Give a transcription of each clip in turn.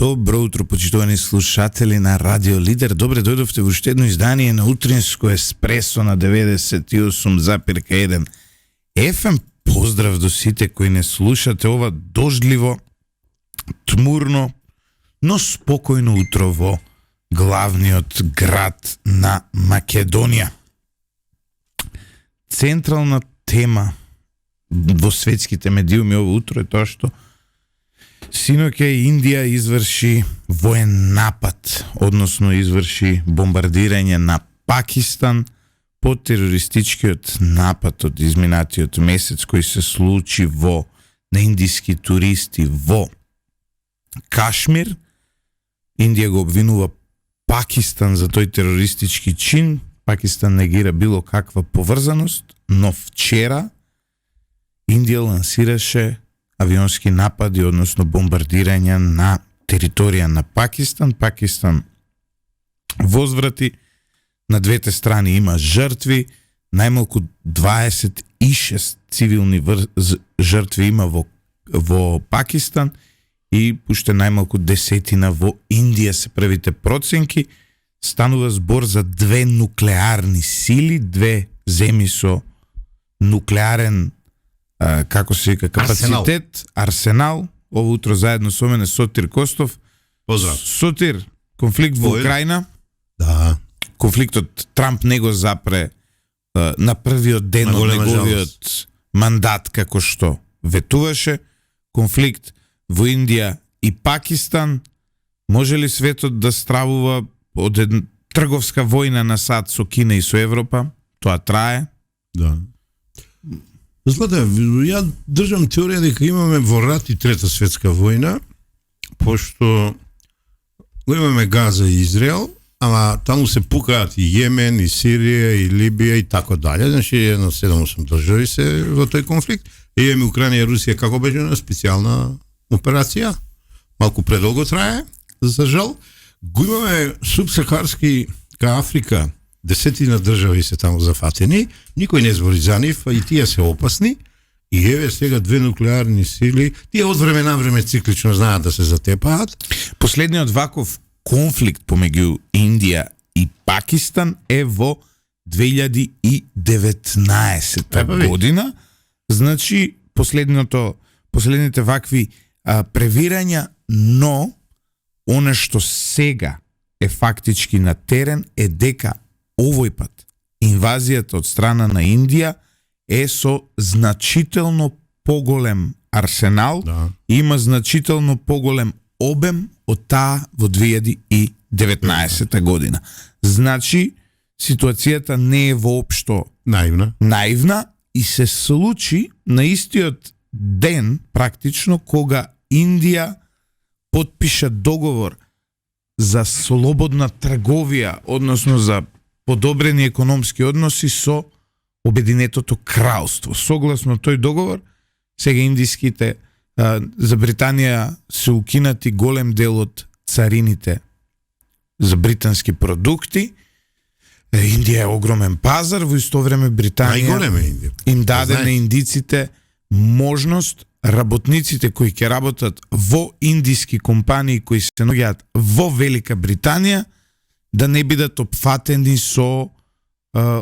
Добро утро, почитувани слушатели на Радио Лидер. Добре дојдовте во уште едно издание на Утринско еспресо на 98,1 FM. Поздрав до сите кои не слушате ова дождливо, тмурно, но спокојно утро во главниот град на Македонија. Централна тема во светските медиуми ово утро е тоа што синоќа Индија изврши воен напад, односно изврши бомбардирање на Пакистан по терористичкиот напад од изминатиот месец кој се случи на индиски туристи во Кашмир. Индија го обвинува Пакистан за тој терористички чин. Пакистан негира било каква поврзаност, но вчера Индија лансираше авионски напади, односно бомбардирање на територија на Пакистан. Пакистан возврати, на двете страни има жртви, најмалку 26 цивилни жртви има во Пакистан и уште најмалку 10 во Индија се првите проценки. Станува збор за две нуклеарни сили, две земји со нуклеарен како се вика капацитет, арсенал. Ово утро заедно со мене Сотир Костов. Поздрав. Сотир, конфликт во Украина. Да. Конфликтот Трамп не го запре на првиот ден од неговиот мандат како што ветуваше. Конфликт во Индија и Пакистан. Може ли светот да стравува од една трговска војна на сад со Кина и со Европа? Тоа трае. Да. Злата, ја држам теорија дека имаме во рат и трета светска војна, пошто го имаме Газа и Израел, ама таму се пукаат и Јемен, и Сирија, и Либија и така дале. Значи, едно 7-8 држави се во тој конфликт. И имаме Украина и Русија како беше на специјална операција. Малку предолго трае, за жал. Го имаме субсахарски ка Африка, десетина држави се таму зафатени, никој не збори за нив, а и тие се опасни. И еве сега две нуклеарни сили, тие од време на време циклично знаат да се затепаат. Последниот ваков конфликт помеѓу Индија и Пакистан е во 2019 година. Значи, последните вакви превирања, но оно што сега е фактички на терен е дека овој пат инвазијата од страна на Индија е со значително поголем арсенал, да. Има значително поголем обем од таа во 2019 година. Значи, ситуацијата не е воопшто наивна и се случи на истиот ден, практично, кога Индија потпиша договор за слободна трговија, односно за подобрени економски односи со Обединетото кралство. Согласно тој договор, сега индиските за Британија се укинати голем дел од царините за британски продукти. Индија е огромен пазар, во исто време Британија им даде на индиците можност работниците кои ќе работат во индиски компании кои се наоѓаат во Велика Британија да не бидат опфатени со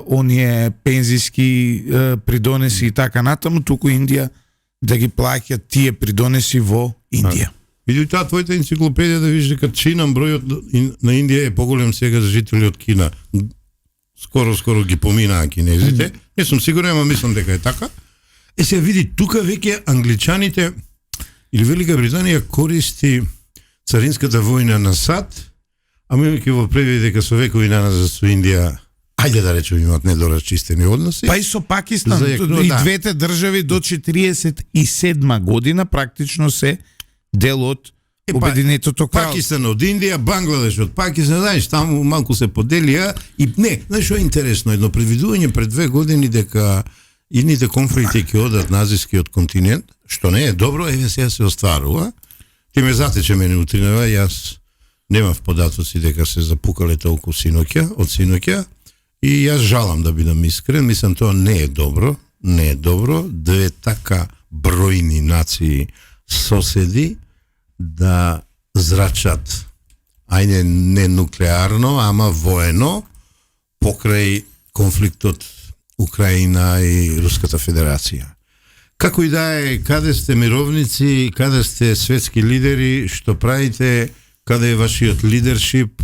оние пензиски придонеси и така натаму, туку Индија да ги плаќа тие придонеси во Индија. Иди таа твојата енциклопедија да видиш дека чинам бројот на Индија е поголем сега за жители од Кина. Скоро ги поминаа кинезите. Не сум сигурен, ама мислам дека е така. Се види тука веќе англичаните или Велика Британија користи царинската војна на САД, ама имајќи во предвид дека со векови наназад со Индија, ајде да речем, имаат недорасчистени односи. Па и со Пакистан, и двете држави до 47 година практично се дел од Обединетото кралство. Пакистан од Индија, Бангладеш од Пакистан, знаеш, таму малку се поделија и не, знаеш што е интересно, едно предвидување пред 2 години дека идните конфликти ќе одат на азискиот континент, што не е добро, еве сега се остварува. Ти ме затече мене утринава, јас немав податоци дека се запукале толку од синоќа, и јас жалам да бидам искрен, мислам тоа не е добро, две така бројни нации соседи да зрачат, ајде не нуклеарно, ама воено, покрај конфликтот Украина и Руската Федерација. Како и да е, каде сте мировници, каде сте светски лидери, што правите, каде е вашиот лидершип,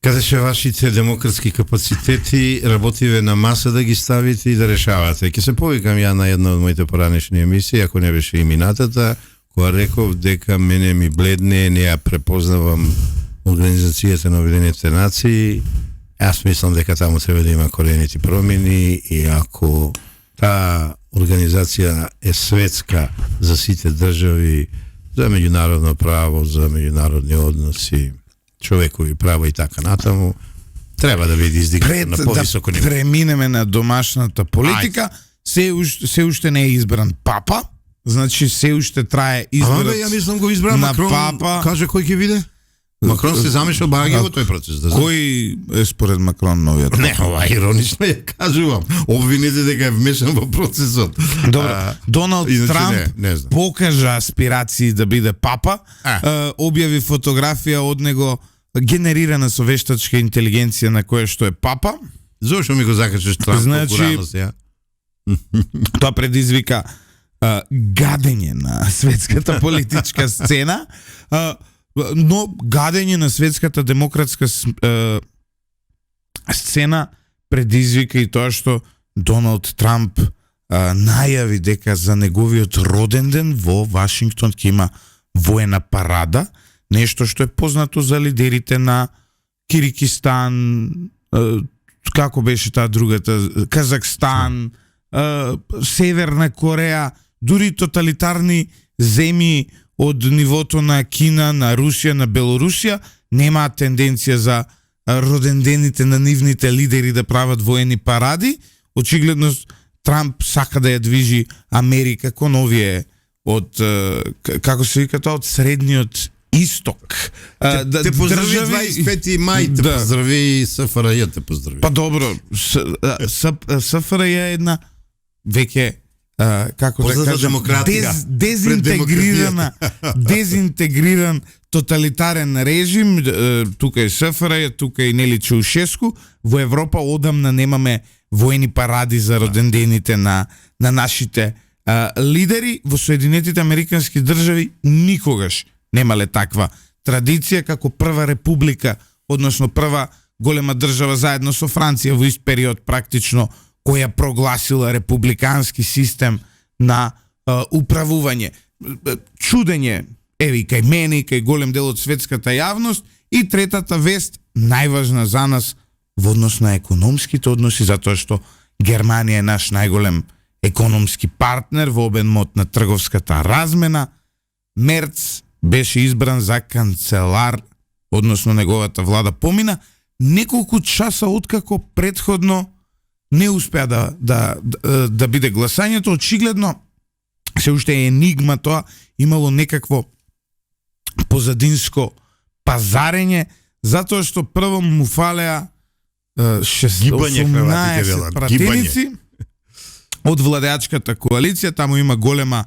каде се вашите демократски капацитети, работиве на маса да ги ставите и да решавате. Ќе се повикам ја на една од моите поранешни емисии, ако не беше и минатата, која реков дека мене ми бледне, не ја препознавам Организацијата на Обединетите нации. Јас мислам дека таму треба да има коренити промени и ако таа организација е светска за сите држави, за меѓународно право, за меѓународни односи, човекови права и така натаму, треба да биде издигната на повисоко ниво. Да преминеме на домашната политика, се уште не е избран папа, значи се уште трае изборот. Ама ја мислам го избра Макрон, папа. Каже кој ќе биде? Макрон се замешал баги во тој процес. Да, кој е според Макрон новиот? Не, ова иронично ја кажувам. Обвините дека е вмешан во процесот. Добро, Доналд Трамп не покажа аспирации да биде папа, објави фотографија од него генерирана со вештачка интелигенција на која што е папа. Зошто ми го закачаш Трамп? Значи, тоа предизвика гадење на светската политичка сцена, но гадење на светската демократска сцена предизвика и тоа што Доналд Трамп најави дека за неговиот роден ден во Вашингтон ќе има воена парада, нешто што е познато за лидерите на Кирикистан, како беше таа другата, Казахстан, Северна Кореја, дури тоталитарни земји од нивото на Кина, на Русија, на Белорусија, немаат тенденција за родендените на нивните лидери да прават воени паради. Очигледно Трамп сака да ја движи Америка кон овие од, како се вика тоа, од средниот исток. Те поздрави 25 мај, те поздрави СФРЈ, те поздрави. Па добро, СФРЈ е една веќе како да кажам, дезинтегриран тоталитарен режим. Тука е СФРЈ, тука и нели Чаушеску. Во Европа одамна немаме воени паради за родендените на нашите лидери. Во Соединетите Американски држави никогаш немале таква традиција, како прва република, односно прва голема држава заедно со Франција во ист период практично, која прогласила републикански систем на управување. Чудење, еви, кај мене и кај голем дел од светската јавност. И третата вест, најважна за нас во однос на економските односи, затоа што Германија е наш најголем економски партнер во обен мод на трговската размена. Мерц беше избран за канцелар, односно неговата влада помина неколку часа откако предходно не успеа да биде гласањето. Очигледно се уште е енигма тоа, имало некакво позадинско пазарење, затоа што прво му фалеа 18 пратеници од владеачката коалиција. Таму има голема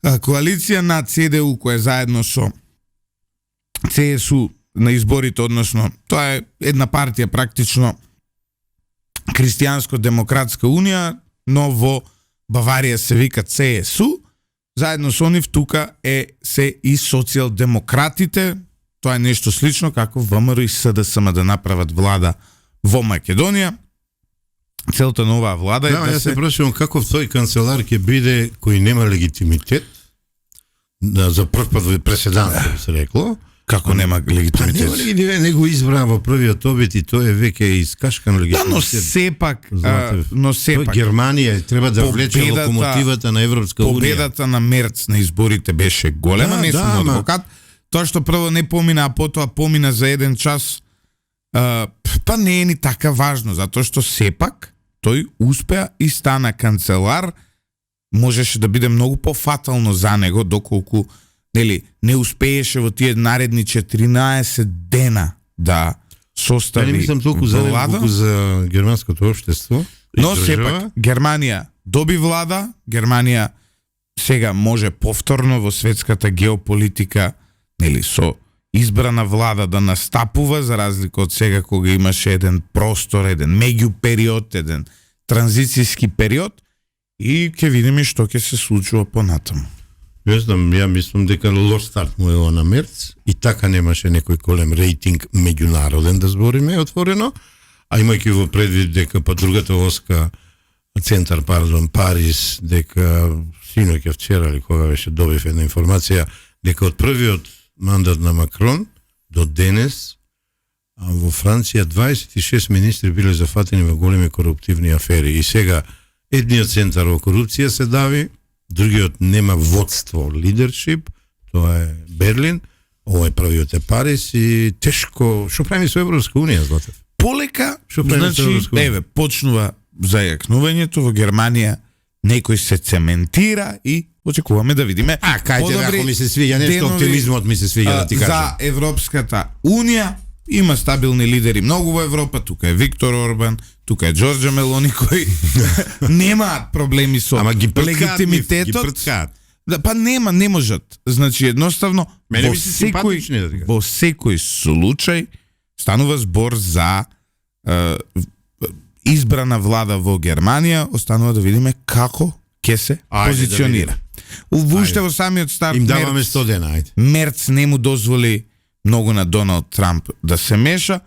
коалиција на ЦДУ која заедно со ЦСУ на изборите, односно тоа е една партија практично Христијанско-демократска унија, но во Баварија се вика ЦСУ. Заедно со нив тука се и социјалдемократите. Тоа е нешто слично како ВМРО и СДСМ да направат влада во Македонија. Целта на оваа влада е да се прашувам каков тој канцелар ќе биде кој нема легитимитет, за прв пат преседан се рекло. Како нема легитимитет? Нема легитимитет, не го избра во првиот обид и тој е веќе искашкан легитимитет. Да, но сепак Германија треба да влече локомотивата на Европска унија. Победата на Мерц на изборите беше голема, не сум адвокат. Тоа што прво не помина, а потоа помина за еден час, па не е ни така важно, затоа што сепак тој успеа и стана канцелар. Можеше да биде многу пофатално за него, доколку не успееше во тие наредни 14 дена да состави влада. Не мислам толку за него, колку за германското општество. Но сепак, Германија доби влада, Германија сега може повторно во светската геополитика нели, со избрана влада да настапува, за разлика од сега кога имаше еден простор, еден меѓупериод, еден транзицијски период, и ќе видиме што ќе се случува понатаму. Не знам, ја мислам дека лош старт му е на Мерц и така немаше некој голем рейтинг меѓународен, да збориме отворено, а имајќи во предвид дека па другата воска центар, Париз, дека синоќа вчера или кога беше добив една информација дека од првиот мандат на Макрон до денес во Франција 26 министри биле зафатени во големи коруптивни афери и сега едниот центар во корупција се дави, другиот нема водство, лидершип, тоа е Берлин, овој првиот е Париз и тешко, што прави со Европска унија, Златев? Полека, значи, почнува зајакнувањето во Германија, некој се цементира и очекуваме да видиме. Кајде ако ми се свиѓа нешто, оптимизмот ми се свиѓа да ти кажам. За Европската унија има стабилни лидери многу во Европа, тука е Виктор Орбан, тука е Џорџа Мелони кои немаат проблеми со легитимитетот. Да, па не можат. Значи едноставно во секој случај станува збор за избрана влада во Германија, останува да видиме како ќе се позиционира. Уште во самиот старт им даваме 100 дена, Мерц не му дозволи многу на Доналд Трамп да се меша.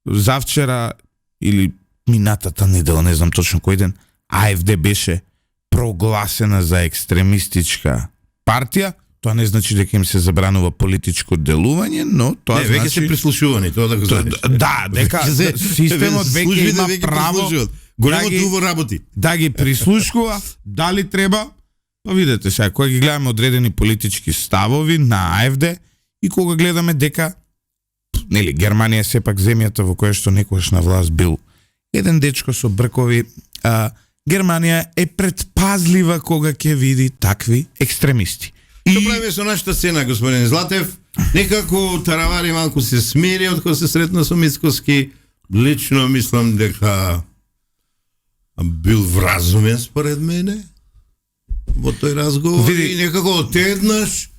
Завчера или минатата недела, не знам точно кој ден, АФД беше прогласена за екстремистичка партија. Тоа не значи дека им се забранува политичко делување, но тоа значи... веќе се прислушувани, тоа да го знаеш. Да, дека системот веќе има право големото работи. Да ги прислушкува, дали треба, па видете сега, кога ги гледаме одредени политички ставови на АФД и кога гледаме дека нели Германија е сепак земјата во која што некогаш на власт бил еден дечко со бркови, Германија е предпазлива кога ќе види такви екстремисти. Што правиме со нашата сцена, господин Златев? Некако Таравари малку се смири од кога се сретна со Мицкоски. Лично мислам дека бил вразумен според мене во тој разговор и некако отеднаш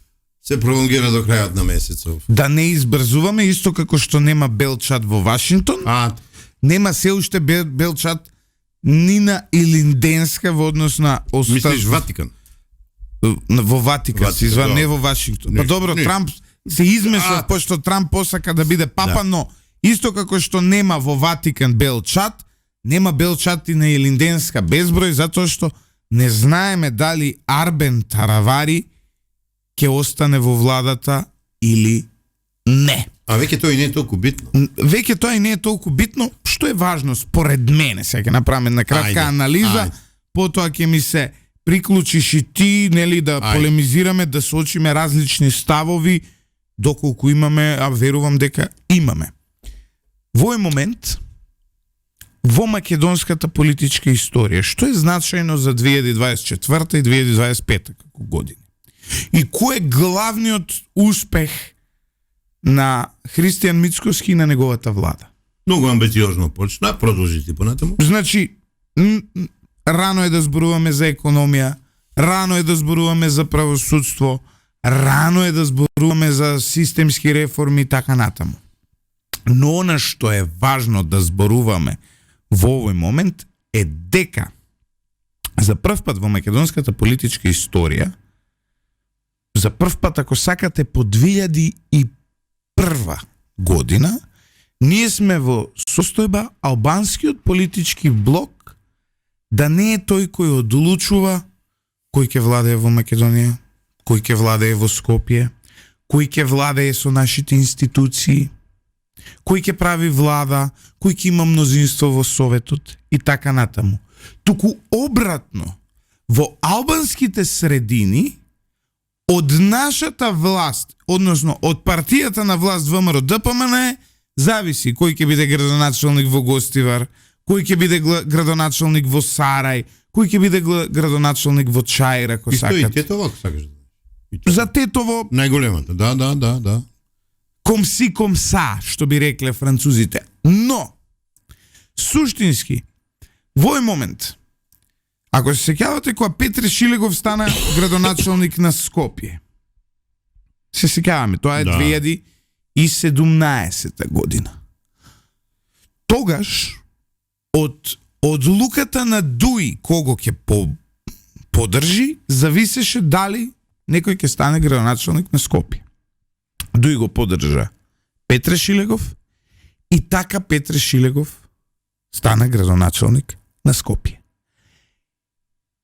се пролонгира до крајот на месецов. Да не избрзуваме, исто како што нема Белчат во Вашингтон, нема се уште Белчат ни на Илинденска во однос на Мислиш Ватикан? Во Ватикан, се изван, не во Вашингтон. Па добро, Трамп се измеша, пошто Трамп посака да биде папа, но исто како што нема во Ватикан Белчат, нема Белчат и на Илинденска безброј, затоа што не знаеме дали Арбен Таравари ќе остане во владата или не. А веќе тоа и не е толку битно. Веќе тоа и не е толку битно, што е важно според мене, сега ќе направиме на кратка анализа, потоа ќе ми се приклучиш и ти, нели, да полемизираме, да соочиме различни ставови, доколку имаме, а верувам дека имаме. Во овој момент, во македонската политичка историја, што е значајно за 2024 и 2025 како години? И кој е главниот успех на Христијан Мицкоски и на неговата влада? Многу амбициозно почна, продолжите понатаму. Значи, рано е да зборуваме за економија, рано е да зборуваме за правосудство, рано е да зборуваме за системски реформи и така натаму. Но она што е важно да зборуваме во овој момент е дека за прв пат во македонската политичка историја, за прв пат, ако сакате, по 2001 година, ние сме во состојба албанскиот политички блок да не е тој кој одлучува кој ќе владее во Македонија, кој ќе владее во Скопје, кој ќе владее со нашите институции, кој ќе прави влада, кој ќе има мнозинство во Советот и така натаму. Туку обратно, во албанските средини од нашата власт, односно од партијата на власт ВМРО ДПМН, зависи кој ќе биде градоначалник во Гостивар, кој ќе биде градоначалник во Сарај, кој ќе биде градоначалник во Чаир, ако сакате. И Тетово, ако сакаш. За Тетово... Најголемата, да. Комси комса, што би рекле французите. Но, суштински, во овој момент, ако се сеќавате кога Петре Шилегов стана градоначалник на Скопје, Се сеќаваме, тоа е 2017 година. Тогаш од одлуката на Дуи кого ќе поддржи, зависеше дали некој ќе стане градоначалник на Скопје. Дуи го поддржа Петре Шилегов и така Петре Шилегов стана градоначалник на Скопје.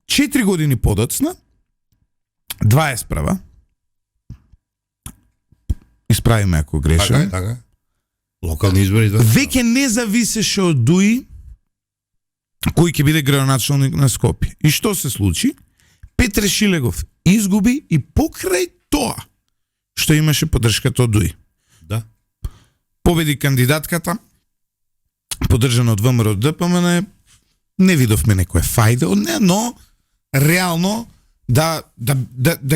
4 години подоцна, 20 исправиме ако грешам. Така. Локални избори. Веќе не зависеше од Дуи кој ќе биде градоначалник на Скопје. И што се случи? Петре Шилегов изгуби и покрај тоа што имаше поддршката од Дуи. Да. Победи кандидатката, поддржана од ВМРО ДПМН, не видовме некоја фајда од неа, но реално да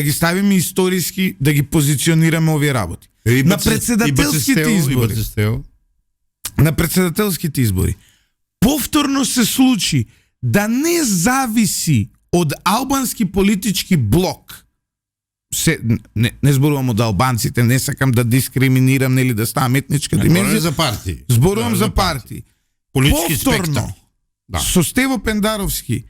ги ставиме историски, да ги позиционираме овие работи. На председателските избори. На председателските избори. Повторно се случи да не зависи од албански политички блок. Не зборувам од албанците, не сакам да дискриминирам, нели да ставам етничка димензија. За партии. Зборувам за партии. Политички повторно, спектар. Со Стево Пендаровски,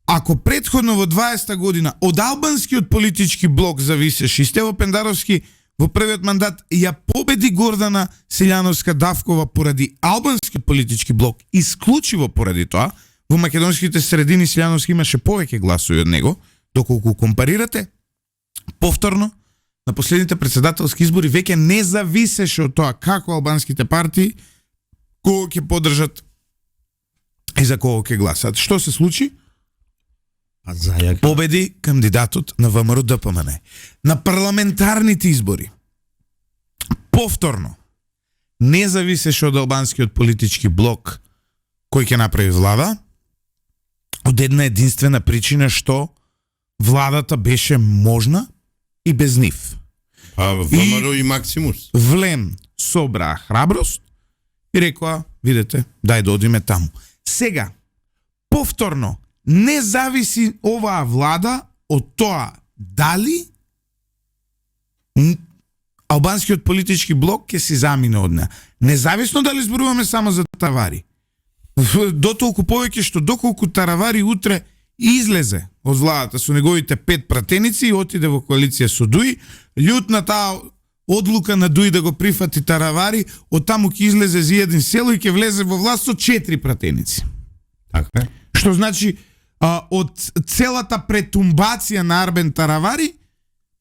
ако претходно во 20 година од албанскиот политички блок зависеше и Стево Пендаровски во првиот мандат ја победи Гордана Силјановска-Давкова поради албанскиот политички блок, исклучиво поради тоа, во македонските средини Силјановски имаше повеќе гласови од него, доколку компарирате, повторно, на последните председателски избори веќе не зависеше од тоа како албанските партии кого ќе поддржат и за кого ќе гласат. Што се случи? Победи кандидатот на ВМРО ДПМН. На парламентарните избори повторно не зависеше од албанскиот политички блок кој ќе направи влада, од една единствена причина што владата беше можна и без нив. ВМРО и Максимус. Влем собраа храброст и рекоа, видете, дај да одиме таму. Сега, повторно, не зависи оваа влада од тоа дали албанскиот политички блок ќе си замине од неа. Независно дали зборуваме само за Таравари. Дотолку повеќе што доколку Таравари утре излезе од владата со неговите 5 пратеници и отиде во коалиција со Дуи, лют на таа одлука на Дуи да го прифати Таравари, од таму ќе излезе за еден село и ќе влезе во власт со 4 пратеници. Така. Што значи од целата претумбација на Арбен Таравари,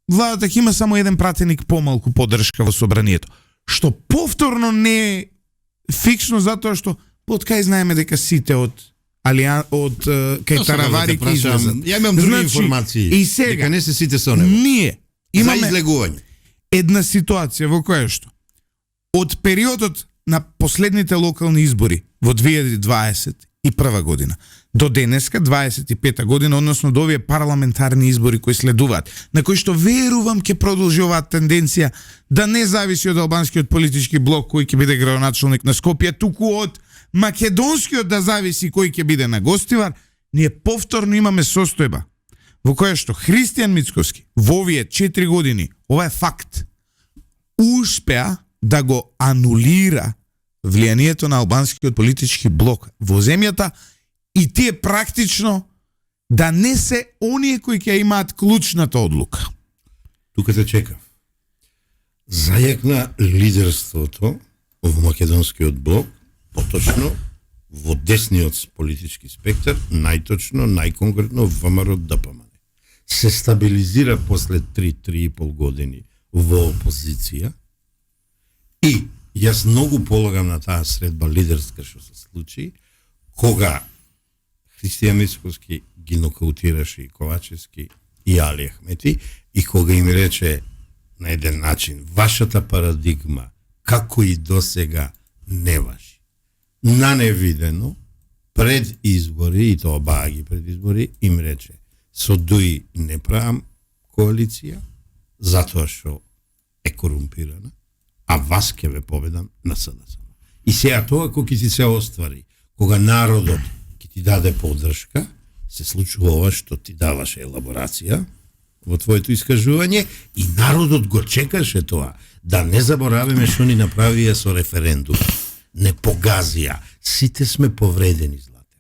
владата ќе има само еден пратеник помалку поддршка во собранието. Што повторно не е фиксно затоа што под кај знаеме дека сите од кај Таравари ќе излезат. Ја имам други информации. И сега дека не се сите со него. Ние имаме за излегување. Една ситуација во која што од периодот на последните локални избори во 2021 година до денеска, 25 година, односно до овие парламентарни избори кои следуваат, на кои што верувам ќе продолжи оваа тенденција да не зависи од албанскиот политички блок кој ќе биде градоначалник на Скопје, туку од македонскиот да зависи кој ќе биде на гостивар, ние повторно имаме состојба во која што Христијан Мицковски во овие 4 години, ова е факт, успеа да го анулира влијанието на албанскиот политички блок во земјата и тие практично да не се оние кои ќе имаат клучната одлука. Тука те чекав. Зајакна лидерството во македонскиот блок, поточно во десниот политички спектар, најточно, најконкретно ВМРО ДПМН. Се стабилизира после 3,5 години во опозиција и јас многу полагам на таа средба лидерска што се случи, кога Христијан Мицковски ги нокаутираше и Ковачевски и Али Ахмети и кога им рече на еден начин, вашата парадигма, како и досега, не важи. На невидено, пред избори, и тоа баги пред избори, им рече, со Дуи не правам коалиција, затоа што е корумпирана, а вас ќе ве победам на СДС. И сега тоа кога ќе ти се оствари, кога народот ќе ти даде поддршка, се случува ова што ти даваше елаборација, во твоето искажување и народот го чекаше тоа. Да не забораваме што ни направија со референдум. Не погазија. Сите сме повредени, Злате.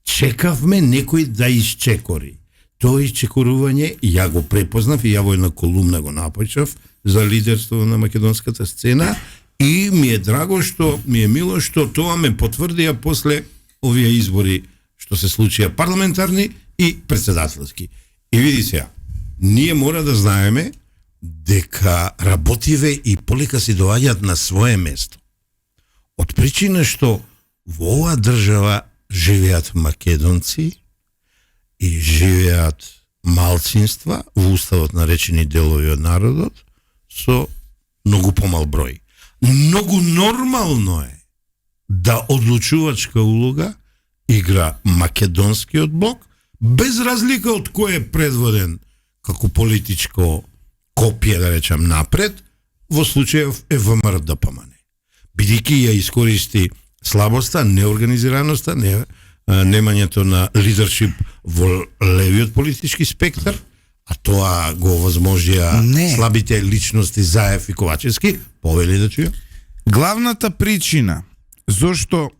Чекавме некој да исчекори. Тоа исчекорување, ја го препознав и ја во една колумна го напишав за лидерство на македонската сцена и ми е драго што, ми е мило што тоа ме потврдија после овие избори што се случија парламентарни и председателски. И види сега, ние мора да знаеме дека работиве и полека си доаѓаат на свое место. Од причина што во оваа држава живеат македонци и живеат малцинства во уставот наречени делови од народот со многу помал број. Многу нормално е да одлучувачка улога игра македонскиот блок, без разлика од кој е предводен како политичко копие, да речам, напред, во случајов е ВМРО ДПМН. Бидејќи ја искористи слабоста, неорганизираноста, немањето на лидершип во левиот политички спектар, а тоа го возможија слабите личности Заев и Ковачевски, повели да чуја. Главната причина зошто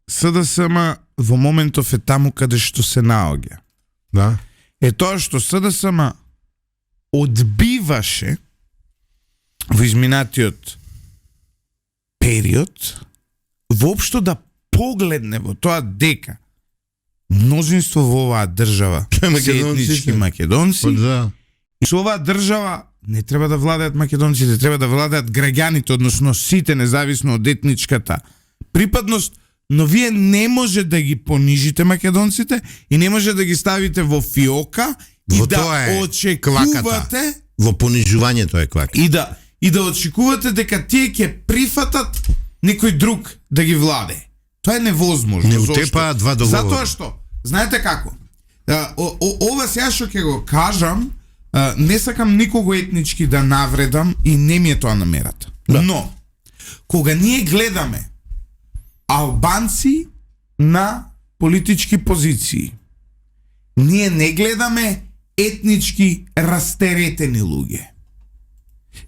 СДСМ во моментов е таму каде што се наоѓа. Да. Е тоа што СДСМ одбиваше во изминатиот период воопшто да погледне во тоа дека мнозинство во оваа држава се етнички македонци и со оваа држава не треба да владеат македонците, треба да владеат граѓаните, односно сите, независно од етничката припадност, но вие не може да ги понижите македонците и не може да ги ставите во фиока и во да очекувате во понижувањето е клака. И да очекувате дека тие ќе прифатат некој друг да ги владе. Тоа е невозможно. Не утепаат два договора. Затоа што, знаете како? Ова сега што ќе го кажам, не сакам никого етнички да навредам и не ми е тоа намерата. Да. Но, кога ние гледаме албанци на политички позиции, ние не гледаме етнички растеретени луѓе.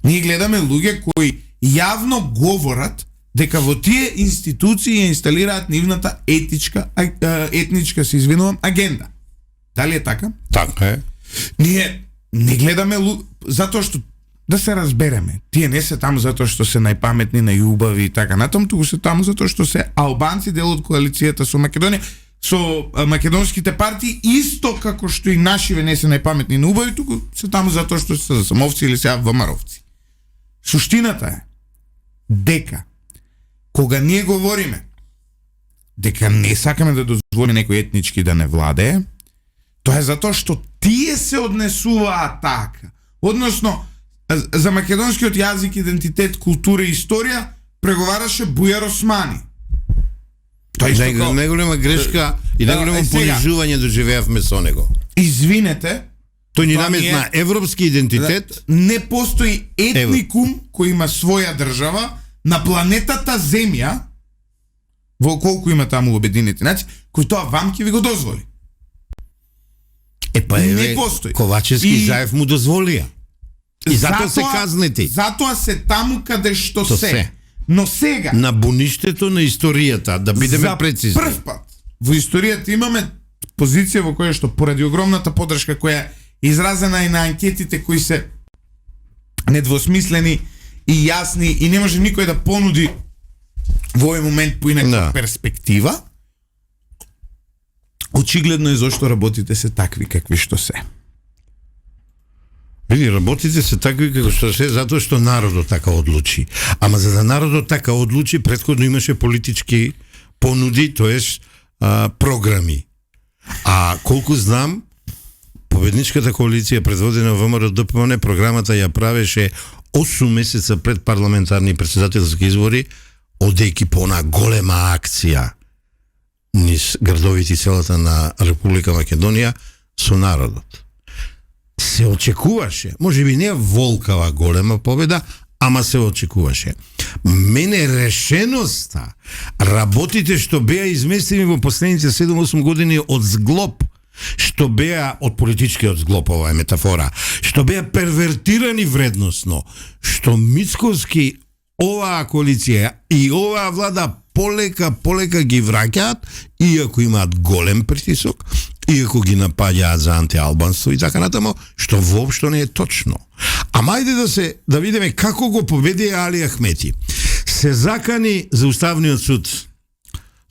Ние гледаме луѓе кои јавно говорат дека во тие институции ја инсталираат нивната етничка се извинувам, агенда. Дали е така? Така е. Ние не гледаме затоа што да се разбереме. Тие не се таму затоа што се најпаметни, најубави и така натаму, туку се таму затоа што се албанци, дел од коалицијата со Македонија, со македонските партии, исто како што и нашиве не се најпаметни и најубави, туку се таму затоа што се самовци или се ВМРО-вци. Суштината е дека кога ние говориме дека не сакаме да дозволиме некој етнички да не владее, тоа е затоа што тие се однесуваат така. Односно, за македонскиот јазик, идентитет, култура и историја преговараше Бујар Османи. Тоа е најголема грешка и најголемо понижување доживеавме со него. Извинете, тој ни наметна европски идентитет. Не постои етникум кој има своја држава на планетата Земја, во колку има таму Обединети нации, кој тоа вам ќе ви го дозволи. Не постои. Ковачевски и Заев му дозволија. И затоа се казнети. Затоа се таму каде што се. Но сега на буништето на историјата, да бидеме прецизни. За прв пат во историјата имаме позиција во која што поради огромната поддршка која е изразена и на анкетите кои се недвосмислени и јасни и не може никој да понуди во овој момент поинаква перспектива. Очигледно е зошто работите се такви какви што се. Види, работите се такви како што се затоа што народот така одлучи. Ама за да народот така одлучи, претходно имаше политички понуди, тоест програми. А колку знам, победничката коалиција предводена во ВМРО ДПМН програмата ја правеше 8 месеца пред парламентарни и претседателски избори, одејќи по она голема акција низ градовите и селата на Република Македонија со народот. Се очекуваше, можеби не волкава голема победа, ама се очекуваше. Мене решеноста, работите што беа изместени во последните 7-8 години од зглоб што беа од политичкиот зглоп, ова е метафора, што беа первертирани вредносно, што Мицковски, оваа коалиција и оваа влада полека ги враќаат, иако имаат голем притисок, иако ги напаѓаат за антиалбанство и така натаму, што воопшто не е точно. Ама ајде да видиме како го победи Али Ахмети. Се закани за Уставниот суд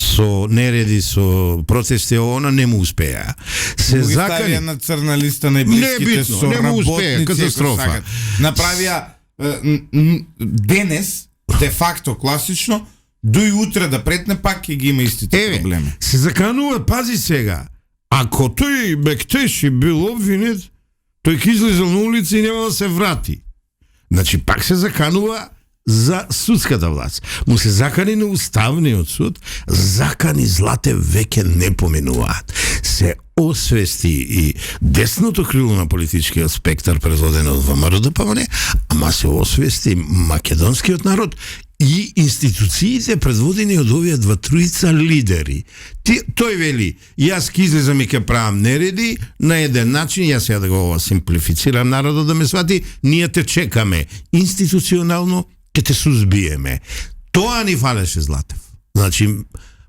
со нереди, со протести, она не му успеа. Се закани на црна листа на блиските со не му успеа, работници, катастрофа. Направија денес, де факто класично, дуј утре да претне пак ќе ги има истите проблеми. Се заканува, пази сега, ако тој Бектеши бил обвинет, тој ќе излезал на улица и нема да се врати. Значи, пак се заканува за судската власт. Му се закани на Уставниот суд, закани Злате веќе не поменуваат. Се освести и десното крило на политичкиот спектар предводено од ВМРО-ДПМН, ама се освести македонскиот народ и институциите предводени од овие два-тројца лидери. Тој вели, јас ќе излезам и ќе правам нереди на еден начин, јас ја да го симплифицирам народот да ме свати, ние те чекаме институционално, ќе те сузбиеме. Тоа ни фалеше Златев. Значи,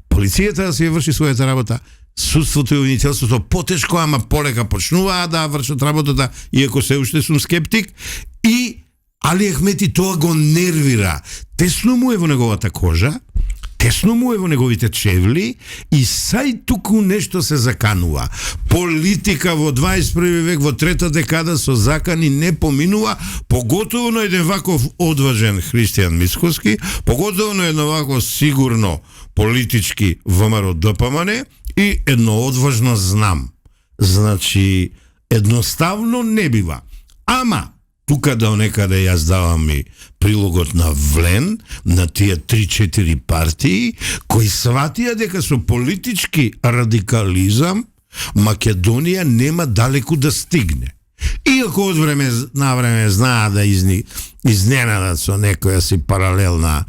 полицијата да се врши својата работа, судството и обвинителството потешко, ама полека почнуваа да вршат работата, иако се уште сум скептик, и Али Ахмети тоа го нервира. Тесно му е во неговата кожа, тесно му е во неговите чевли и сај туку нешто се заканува. Политика во 21 век, во трета декада со закани не поминува, поготово на еден ваков одважен Христијан Мицковски, поготово на едно вако сигурно политички ВМРО-ДПМН и едно одважно знам. Значи, едноставно не бива. Ама, тука да некаде јас давам и прилогот на Влен, на тие 3-4 партии, кои сватија дека со политички радикализам Македонија нема далеку да стигне. Иако од време на време знаат да изненадат со некоја си паралелна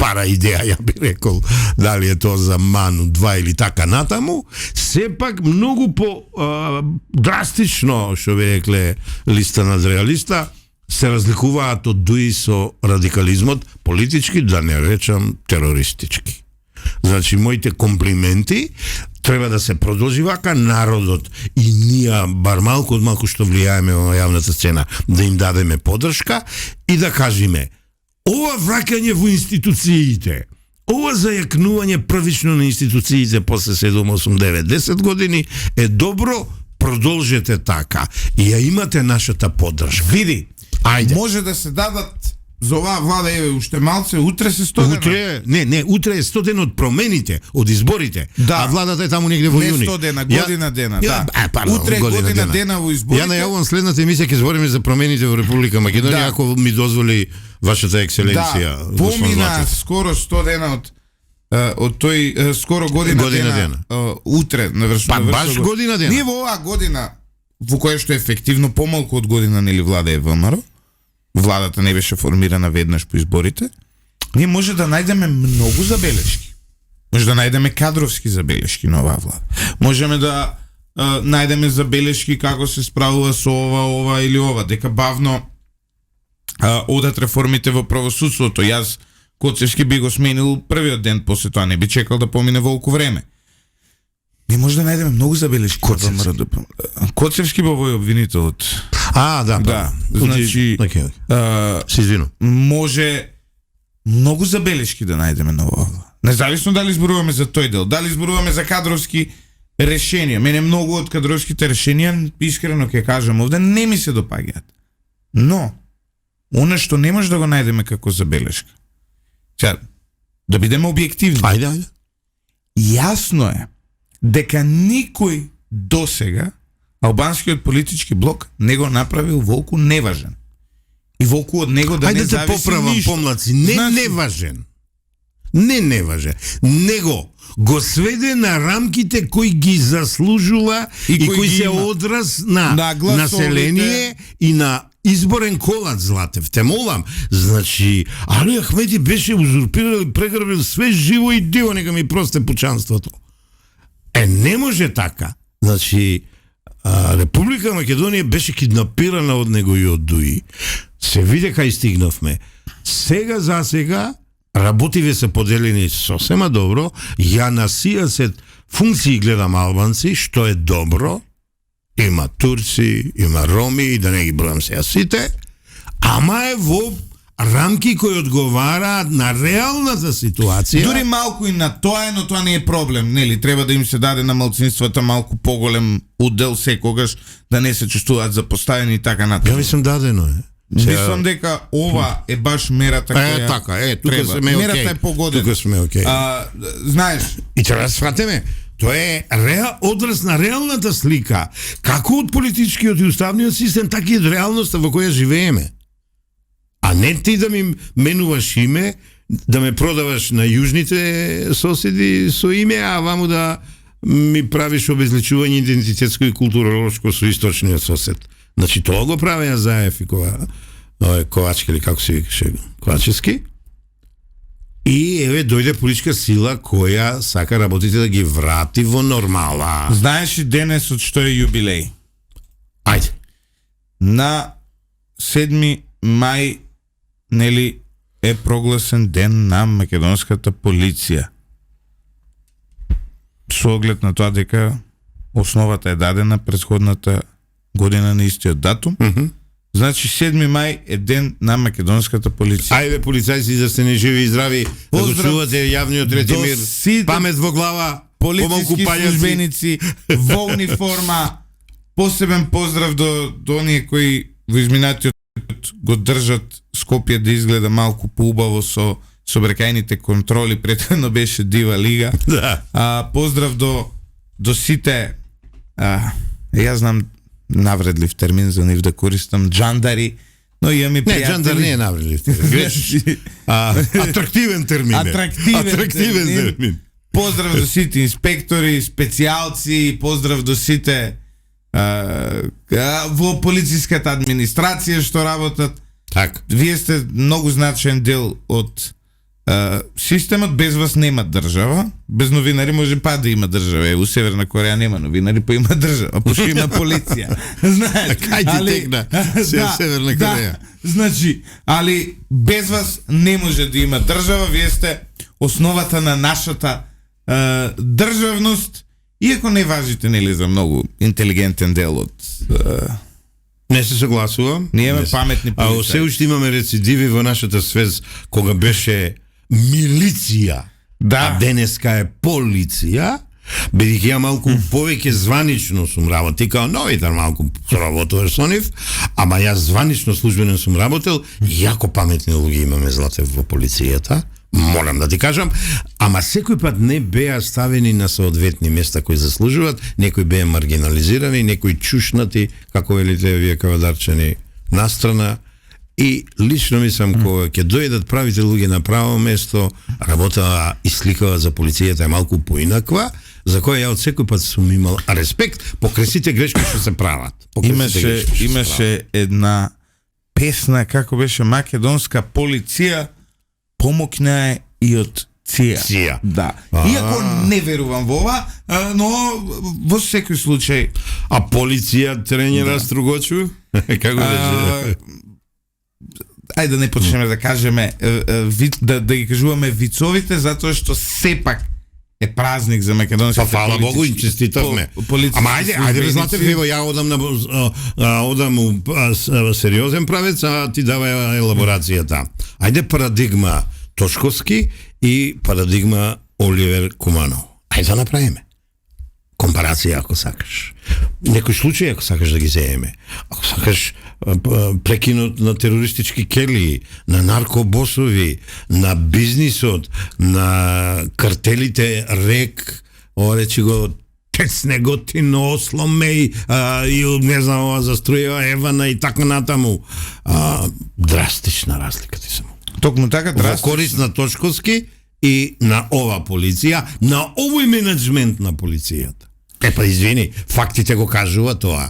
пара идеја, ја би рекол, дали е тоа за Ману 2 или така натаму, сепак многу по драстично, што би рекле листа над реалиста, се разликуваат од дуи со радикализмот, политички, да не речам терористички. Значи, моите комплименти, треба да се продолжи вака, народот и ние, бар малку од малку што влијаеме во јавната сцена, да им дадеме поддршка и да кажеме, ова враќање во институциите, ова зајакнување првично на институциите после 7, 8, 9, 10 години е добро, продолжете така и ја имате нашата поддршка. Види, ајде. Може да се дадат за оваа влада еве уште малце, утре се 100 дена. Утре е 100 дена од промените, од изборите, да. А владата е таму негде во јуни. Не 100 дена, година дена, да. Утре година дена во изборите. Ја најавувам следната емисија ќе збориме за промените во Република Македонија, да. Ако ми дозволи вашата екселенција. Да, помина скоро 100 дена од тој скоро година дена. Утре навршува. Баш година дена. Ние во оваа година во која што ефективно помалку од година нели влада е ВМРО, владата не беше формирана веднаш по изборите, ние може да најдеме многу забелешки. Може да најдеме кадровски забелешки на оваа влада. Можеме да најдеме забелешки како се справува со ова или ова, дека бавно одат реформите во правосудството. Јас Коцевски би го сменил првиот ден после тоа, не би чекал да помине волку време. Ние може да најдеме многу забелешки. Коцевски бил обвинителот. Да. Значи, се извинувам. Може многу забелешки да најдеме на ова. Независно дали зборуваме за тој дел, дали зборуваме за кадровски решенија. Мене многу од кадровските решенија, искрено ќе кажам овде, не ми се допаѓаат. Но, она што не може да го најдеме како забелешка. Сега, да бидеме објективни. Ајде. Јасно е дека никој досега албанскиот политички блок не го направил Волку неважен. И Волку од него да не зависи ништо. Ајде те поправам, помлаци, неважен. Не неважен. Него го сведе на рамките кои ги заслужува и кои се одраз на население и на изборен колат, Златев. Те молам. Значи, Али Ахмети беше узурпирал и преграбил све живо и диво, нека ми просте почанството. Не може така. Значи, Република Македонија беше киднапирана од него и од ДУИ. Се виде кај стигнавме. Сега за сега работиве се поделени сосема добро, ја на сијасет функции гледам албанци, што е добро, има турци, има роми, и да не ги бројам сега сите, ама е во рамки кои одговараат на реалната ситуација. Дури малку и на тоа, но тоа не е проблем, нели? Треба да им се даде на малцинствата малку поголем удел секогаш, да не се чувствуваат запоставени и така натаму. Ја мислам дадено е. Мислам дека ова е баш мерата која така, тука треба. сме окей. Мерата е погодена. Тука сме окей. Знаеш, и треба да сватиме, тоа е одраз на реалната слика, како од политичкиот и уставниот систем, така и од реалноста во која живееме. А не ти да ми менуваш име, да ме продаваш на јужните соседи со име, а ваму да ми правиш обезличување идентитетско и културолошко со источниот сосед. Значи, тоа го правеја Заев и Ковачки, или како се викаше, Ковачевски. И еве дојде политичка сила која сака работите да ги врати во нормала. знаеш ли денесот што е јубилеј? Ајде. На 7 мај, нели, е прогласен ден на македонската полиција. Со оглед на тоа дека основата е дадена предходната година на истиот датум. Значи 7 мај е ден на македонската полиција. Ајде, полицајци, да сте не живи и здрави, да го чувате јавниот ред и мир, памет во глава, полициски службеници во униформа. Посебен поздрав до оние кои во изминатиот го држат Скопје да изгледа малку поубаво со собрекајните контроли, претходно беше дива лига. Да. Поздрав до сите, јас знам навредлив термин за нив да користам, джандари, но имаме пријатели. Не, джандар не е навредлив термин. Атрактивен термин. Атрактивен термин. Поздрав до сите инспектори, специјалци, поздрав до сите во полициската администрација што работат. Так. Вие сте многу значаен дел од системот. Без вас нема држава. Без новинари може па да има држава. У Северна Кореја нема новинари, па има држава, пошто има полиција. Знаеш, кај ти текна Северна Кореја? Значи, али без вас не може да има држава. Вие сте основата на нашата државност. Иако не важите, нели, за многу интелигентен дел од не се согласувам. Ние имаме паметни полицаи. А се уште имаме рецидиви во нашата свест кога беше милиција, а денеска е полиција, бидејќи ја малку повеќе званично сум работил, као новитар малку соработуваш со нив, ама јас званично службено сум работел, јако паметни луѓе имаме, Злате, во полицијата, морам да ти кажам, ама секој пат не беа ставени на соодветни места кои заслужуваат, некои беа маргинализирани, некои чушнати, како велите вие кавадарчани, настрана. И лично мислам, кога ќе дојдат правите луѓе на право место, работа и сликава за полицијата е малку поинаква, за која ја од секој пат сум имал респект покрај сите грешки што се прават. Имаше една песна, како беше, македонска полиција помокна и од ција. Да. Иако не верувам во ова, но во секој случај. А полиција тренера Стругочу? Како беше? Ајде да не почнеме да кажеме, да ги кажуваме вицовите, затоа што сепак е празник за македонските полиција. Фала Богу, им честитавме. Ама ајде, Злате, ја одам у сериозен правец, а ти дава елаборацијата. Ајде парадигма Тошковски и парадигма Оливер Куманов. Ајде да направиме компарација, ако сакаш. Некој случај, ако сакаш да ги земеме. Ако сакаш прекинот на терористички келии, на наркобосови, на бизнисот, на картелите РЕК, речи го Тецне, Готино, Осломеј, и не знам, ова заструјава Евана и така натаму. Драстична разлика ти само. Токму така драстична. Во корист на Тошковски и на ова полиција, на овој менеджмент на полицијата. Па извини, фактите го кажува тоа.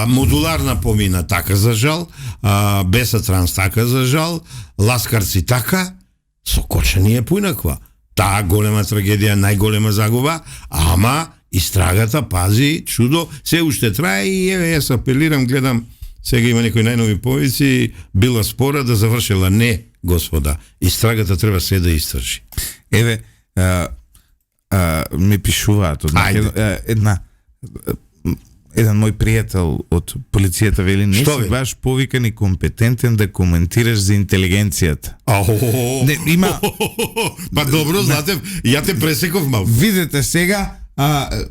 Модуларна помина така за жал, Беса Транс така за жал, Ласкарци така, со Кочани е поинаква. Таа голема трагедија, најголема загуба, ама истрагата, пази, чудо, се уште трае и еве јас апелирам, гледам, сега има некои најнови повици, била спора да завршила. Не, господа, истрагата треба се да истржи. Еве, ми пишуваат од еден мој пријател од полицијата вели, не си баш повикан и компетентен да коментираш за интелигенцијата. Не, има... Па добро, Златев, ја те пресеков малку. Видете сега,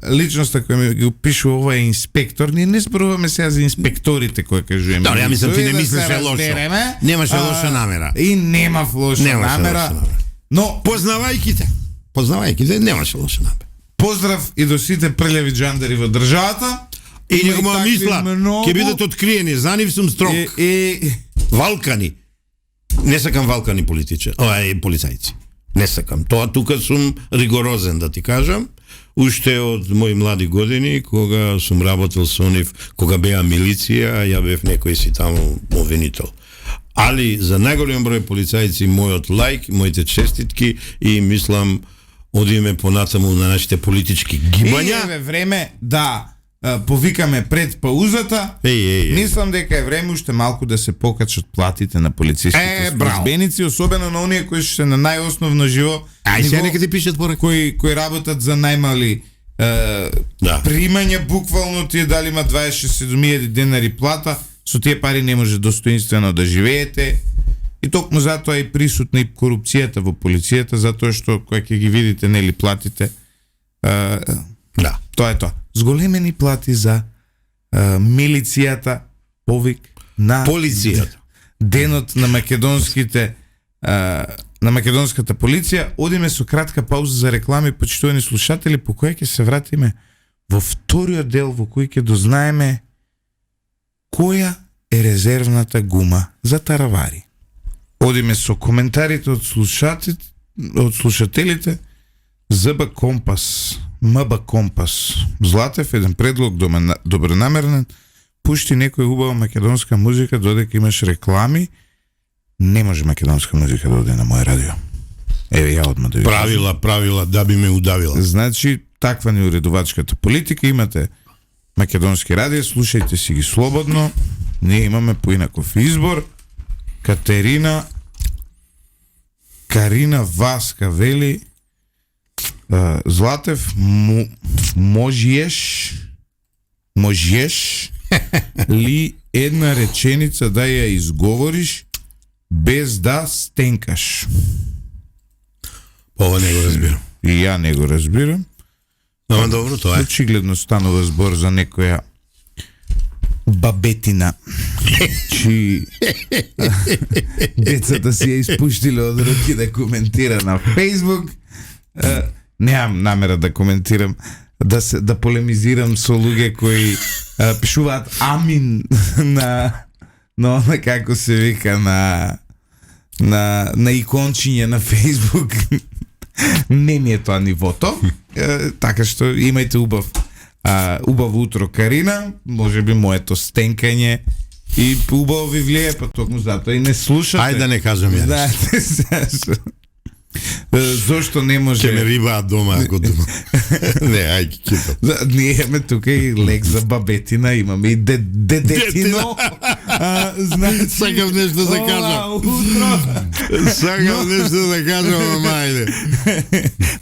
личноста која ми го пишува ова е инспектор. Ние не зборуваме сега за инспекторите кои кажуваме. Да, ја мислам ти не мислеше лошо. Немаше лоша намера. И нема лоша намера. Но познавајќи те, немаше лоша намера. Поздрав и до сите прљави джандари во државата. И некоја мисла, ќе бидат откриени, за нив сум строг. Валкани. Не сакам валкани полицајци. Не сакам. Тоа тука сум ригорозен, да ти кажам. Уште од мои млади години, кога сум работел со нив, кога беа милиција, ја бев некој си таму обвинител. Али за најголем број полицајци мојот лајк, моите честитки и мислам одиме понатаму на нашите политички гибања. Еве време да повикаме пред паузата. Мислам дека е време уште малку да се покачат платите на полициските службеници, особено на оние кои се на најосновно живо сега нека ти пишат порака. Кои работат за најмали примања, буквално тие дали има 27.000 денари плата, со тие пари не може достоинствено да живеете. И токму затоа е присутна и корупцијата во полицијата, затоа што кога ќе ги видите нели платите, тоа е тоа. Зголемени плати за милицијата, повик на полицијата. Денот на македонските на македонската полиција. Одиме со кратка пауза за реклами, почитувани слушатели, по која ќе се вратиме во вториот дел во кој ќе дознаеме која е резервната гума за таравари. Одиме со коментарите од слушателите. ЗБ Компас, МБ Компас. Златев, еден предлог добронамерен, пушти некој убава македонска музика додека имаш реклами. Не може македонска музика да оде на моје радио. Еве ја одма да ви правила да би ме удавила. Значи, таква ни уредувачката политика. Имате македонски радио, слушајте си ги слободно. Ние имаме поинаков избор. Карина Васка вели, Златев, можеш ли една реченица да ја изговориш без да стенкаш? Ова не го разбирам. И ја не го разбирам. Но добро, тоа е. Очигледно станува збор за некоја бабетина чи децата си ја испуштиле од руки да коментира на Facebook. Немам намера да коментирам, да полемизирам со луѓе кои пишуваат амин на како се вика на икончиња на Facebook. Не ми е тоа нивото. Така што имајте убаво утро, Карина. Може би моето стенкање и убаво ви влие, па токму затоа и не слушате. Ајде да не кажам ја. Да, зошто не може... Ке ме рибаат дома, ако дома. Не, ајде, кипа. Ние имаме тука и лек за бабетина, имаме и дедетино. Сакам нешто да кажам. Сакам нешто да кажам, ајде.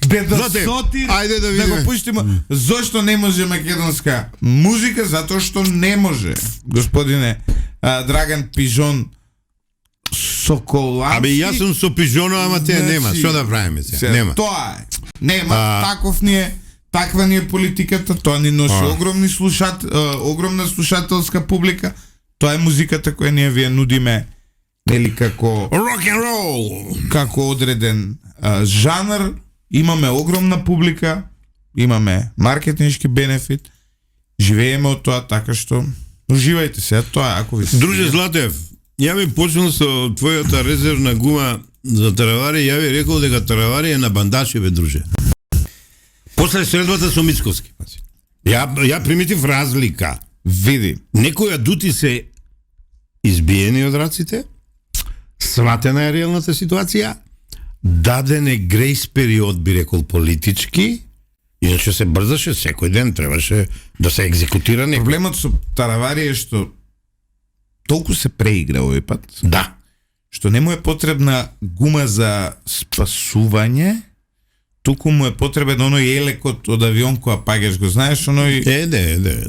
Бедосоти, ајде да го пуштиме. Зошто не може македонска музика? Затоа што не може, господине Драган Пижон Соколански. Абе, јас сум со пижоно, ама те нема. Што да правиме сега? Нема. Тоа е. Нема, таква ни е политиката, тоа ни носи огромна слушателска публика. Тоа е музиката која ние вие нудиме, нели, како рок н рол, како одреден жанр. Имаме огромна публика, имаме маркетиншки бенефит, живееме од тоа, така што уживајте се, тоа ако ви се... Друже Златев, ја би почнал со твојата резервна гума за таравари, ја би рекол дека таравари е на бандаши, бе, друже. После средбата со Мицковски. Ја приметив разлика. Види. Некои адути се избиени од раците, сватена е реалната ситуација, даден е грейс период, би рекол, политички, Иначе се брзаше секој ден, требаше да се екзекутира некој. Проблемот со Таравари е што толку се преигра овој пат. Да. Што не му е потребна гума за спасување, туку му е потребен оној елекот од авион која паѓаш, го знаеш, оној...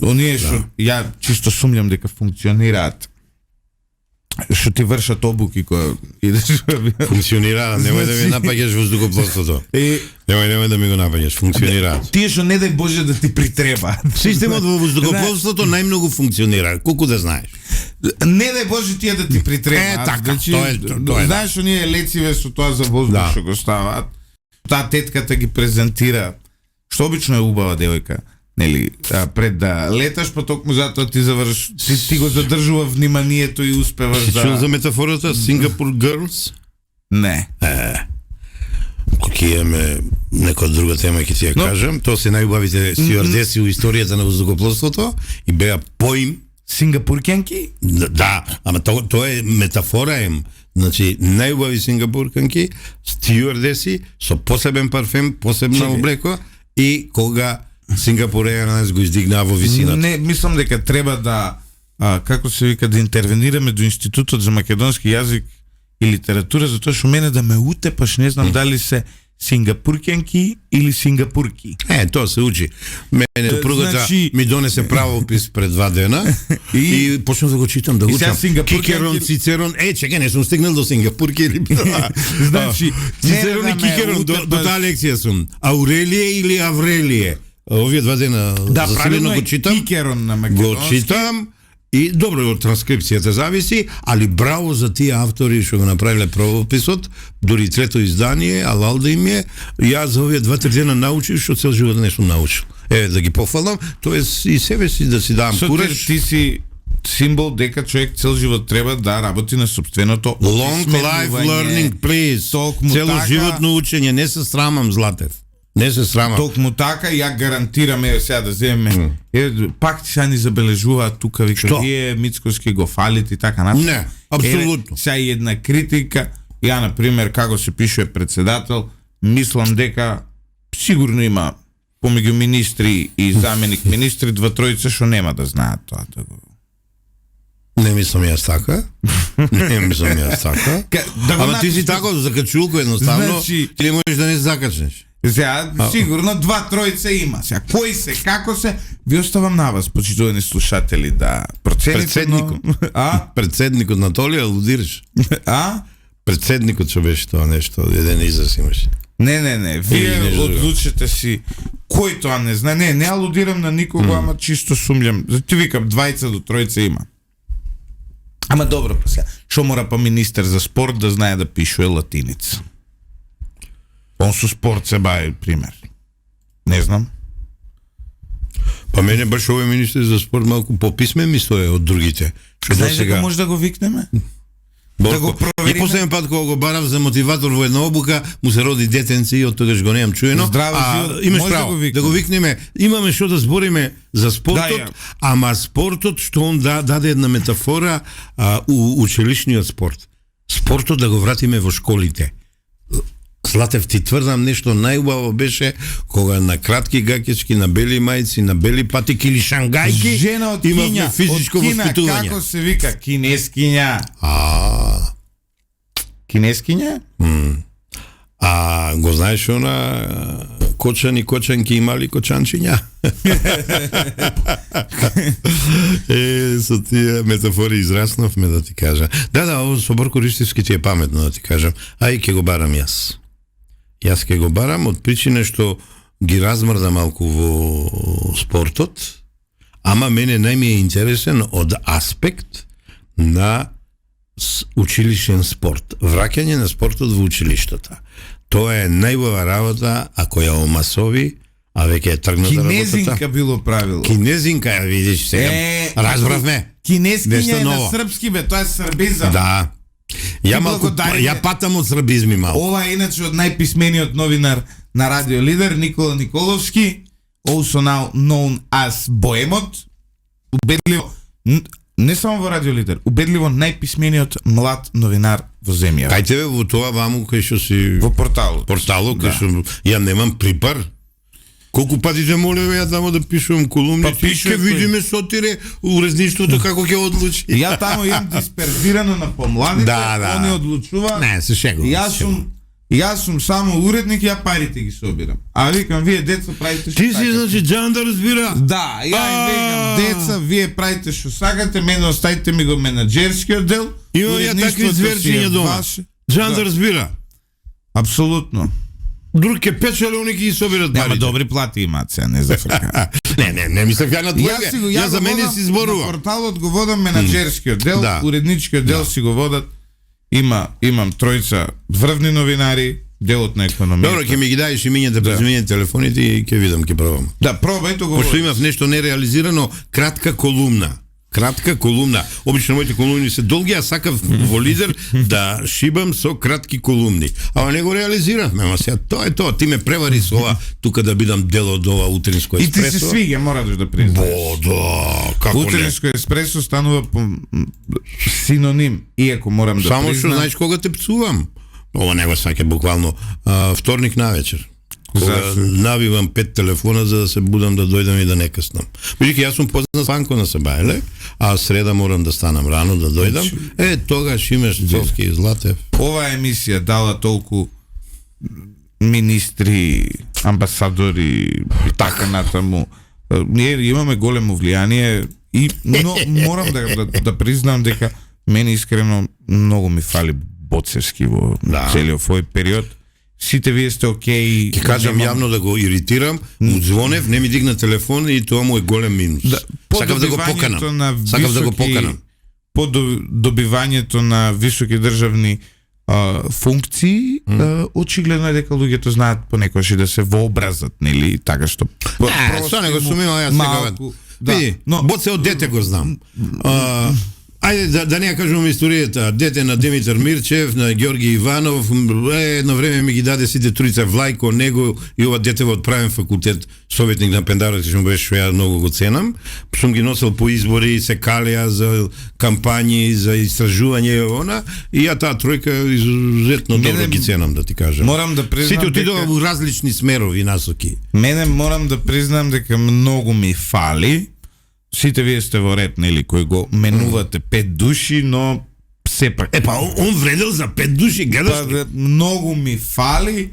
Оние што ја чисто сумњам дека функционираат. Што ти вршат обуки кога идеш во авион. Функционираат, немој да ми напаѓаш воздухопловството. Немој да ми го напаѓаш, функционираат. Тие што не дај Боже да ти притреба. Системот во воздухопловството најмногу функционира, колку да знаеш. Не дај Боже тие да ти притреба. Така, тоа е. Знаеш, оние лециве со тоа за воздух што го ставаат. Таа тетката ги презентира, што обично е убава девојка, нели, пред да леташ, па токму затоа ти заврш, ти го задржува вниманието и успеваш да... Чул за метафората Singapore Girls? Не. Кога имаме некоја друга тема ќе ти ја кажам, тоа се најубавите стюардеси во историјата на воздухопловството и беа поим Сингапуркенки? Да, ама тоа е метафора Значи, најубави сингапурканки, стюардеси со посебен парфем, посебна облекла и кога Сингапур Airlines го издигнаа во висината. Не, мислам дека треба да како се вика, да интервенираме до Институтот за македонски јазик и литература, затоа што мене да ме утепаш, не знам дали се сингапуркенки или сингапурки. Тоа се учи. Мене супругата ми донесе правопис пред 2 дена и почнав да го читам, да го учам. Кикерон, Цицерон, чекај, не сум стигнал до сингапурки или... Значи, Цицерон и Кикерон, до таа лекција сум. Аурелие или Аврелие? Овие 2 дена заселено го читам. Кикерон на македонски. Го читам. И добро, од транскрипцијата зависи, али браво за тие автори што го направиле правописот, дури трето издание, алал да им е. Јас за овие 2-3 дена научив што цел живот не сум научил. Да ги пофалам, тоест и себе си да си давам кураж. Ти си символ дека човек цел живот треба да работи на собственото long life learning, please. Целоживотно учење, не се срамам, Златев. Не се срамам. Токму така, ја гарантираме сега да земеме. Пак ти сега ни забележуваат тука, вика, вие Мицкоски го фалите и така натаму. Не, апсолутно. Сега една критика, ја, например, како се пишува председател, мислам дека сигурно има помеѓу министри и заменик министри 2-3 што нема да знаат тоа. Не мислам јас така. Ама ти си тако закачулко едноставно, ти не можеш да не закачнеш. Сега, сигурно 2-3 има. Сега, кои се, како се, ви оставам на вас, почитувани слушатели, да процените. Председникот на Толија, алудираш? Председникот што беше тоа нешто, еден израз имаше. Не, вие одлучите си кој тоа не знае. Не алудирам на никого, ама чисто сумљам. Ти викам, 2-3 има. Ама добро, па сега, шо мора па министер за спорт да знае да пишува латиница? Он со спорт се бави, пример. Не знам. Па мене баш овој министер за спорт малку пописмен ми стои од другите. Знаеш дека може да го викнеме? Да го провериме? И последен пат кога го барав за мотиватор во една обука, му се роди детенци и од тогаш го немам чуено. Здраво, имаш право да го викнеме. Имаме што да збориме за спортот, ама спортот што он даде една метафора, училишниот спорт. Спортот да го вратиме во школите. Златев, ти тврдам нешто најубаво беше кога на кратки гакички, на бели мајци, на бели патики или шангајки жена од Кина, физичко воспитување. Како се вика? Кинескиња. Кинескиња? Го знаеш она кочани кочанки имали кочанчиња? Со тие метафори израснавме, да ти кажам. Да, ово со Борко Ристевски ти е паметно, да ти кажам. Ќе го барам јас. Јас ќе го барам од причина што ги размрда малку во спортот, ама мене најми е интересен од аспект на училишен спорт. Враќање на спортот во училиштата. Тоа е најубава работа, ако ја омасови, а веќе е тргната работата. Кинезинка било правило. Кинезинка, ја видиш сега. Разбравме. Кинескиња е на српски, бе, тоа е србизам. Да. Ја патам од србизми малку. Ова е иначе од најписмениот новинар на Радио Лидер, Никола Николовски, also now known as Боемот. Убедливо, не само во Радио Лидер, убедливо најписмениот млад новинар во земјава. Кај тебе во тоа ваму кај што си во порталот. Кај што ја немам припар. Колку пати те молев ја тамо да пишувам колумни, ќе видиме сотире уредништвото како ќе одлучи. Ја тамо имам дисперзирано на помладите, они одлучува. Не, се шегувам. Јас сум само уредник, ја парите ги собирам. А викам, вие деца правите што Ти си значи Џан да разбира? Да, ја им викам, деца, вие правите што сакате, мене оставите ми го менаџерскиот дел. Имам ја такви зверчиња дома. Џан да разбира. Апсолутно. Друг ке печеле, они ги собират парите. Нема добри плати имаат се, не за фрка. Не мислев ја на твоје. Ја за мене си зборувам. На порталот го водам менаџерскиот дел, уредничкиот дел си го водат. Имам тројца врвни новинари, делот на економијата. Добро, ќе ми ги даеш имиња да презменам телефоните и ќе видам, ќе пробам. Да, пробај тоа го. Пошто имав нешто нереализирано, кратка колумна. Обично моите колумни се долги, а сакав во лидер да шибам со кратки колумни. Ама не го реализиравме, ама сега тоа е тоа. Ти ме превари со ова, тука да бидам дел од ова утринско еспресо. И ти се свиѓа, мораш да признаеш. Да, како не. Утринско еспресо станува синоним, иако морам да признам. Само што знаеш кога те пцувам. Ова не го саке буквално вторник навечер. Кога навивам 5 телефона за да се будам да дојдам и да не каснам. Меѓутоа јас сум познат Фанко на Сабајле, а среда морам да станам рано да дојдам. Тогаш имаш Цовски и Златев. Оваа емисија дала толку министри, амбасадори и така натаму. Ние имаме големо влијание но морам да признам дека мене искрено многу ми фали Боцевски во целиот овој период. Сите вие сте окей. Ќе кажам јавно да го иритирам, му звонев, не ми дигна телефон и тоа му е голем минус. Сакав да го поканам. По добивањето на високи државни функции, очигледно е дека луѓето знаат понекогаш и да се вообразат, нели, така што Со него сум имал јас сега. Види, Боце од дете го знам. Ајде да не ја кажувам историјата. Дете на Димитар Мирчев, на Ѓорги Иванов, едно време ми ги даде сите тројца Влајко, него и ова дете во правен факултет, советник на Пендаровец, што беше што ја многу го ценам. Сум ги носел по избори, се калеа за кампањи, за истражување она, и ја таа тројка изузетно добро ги ценам, да ти кажам. Морам да признам сите отидоа во различни смерови насоки. Мене морам да признам дека многу ми фали. Сите вие сте во ред, нели, кои го менувате 5 души, но сепак. Он вредел за 5 души, гледаш ли? Многу ми фали.